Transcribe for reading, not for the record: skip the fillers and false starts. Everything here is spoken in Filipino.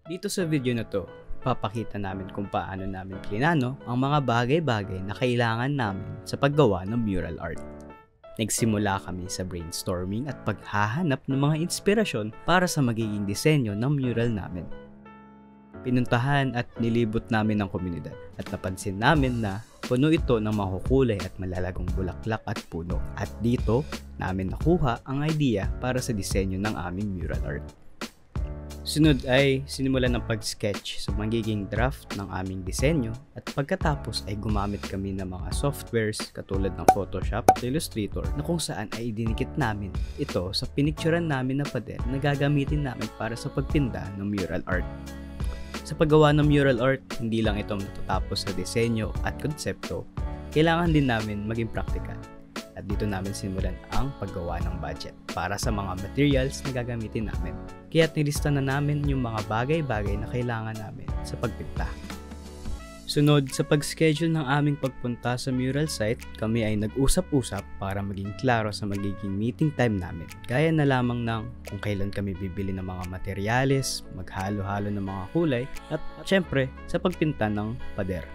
Dito sa video na to, papakita namin kung paano namin plinano ang mga bagay-bagay na kailangan namin sa paggawa ng mural art. Nagsimula kami sa brainstorming at paghahanap ng mga inspirasyon para sa magiging disenyo ng mural namin. Pinuntahan at nilibot namin ang komunidad at napansin namin na puno ito ng makukulay at malalagong bulaklak at puno. At dito namin nakuha ang idea para sa disenyo ng aming mural art. Sunod ay sinimulan ng pag-sketch sa magiging draft ng aming disenyo at pagkatapos ay gumamit kami ng mga softwares katulad ng Photoshop at Illustrator na kung saan ay idinikit namin ito sa pinicturan namin na pader na gagamitin namin para sa pagpinda ng mural art. Sa paggawa ng mural art, hindi lang ito matatapos sa disenyo at konsepto, kailangan din namin maging practical. At dito namin simulan ang paggawa ng budget para sa mga materials na gagamitin namin. Kaya't nilista na namin yung mga bagay-bagay na kailangan namin sa pagpinta. Sunod, sa pag-schedule ng aming pagpunta sa mural site, kami ay nag-usap-usap para maging klaro sa magiging meeting time namin. Gaya na lamang ng kung kailan kami bibili ng mga materyales, maghalo-halo ng mga kulay, at syempre sa pagpinta ng pader.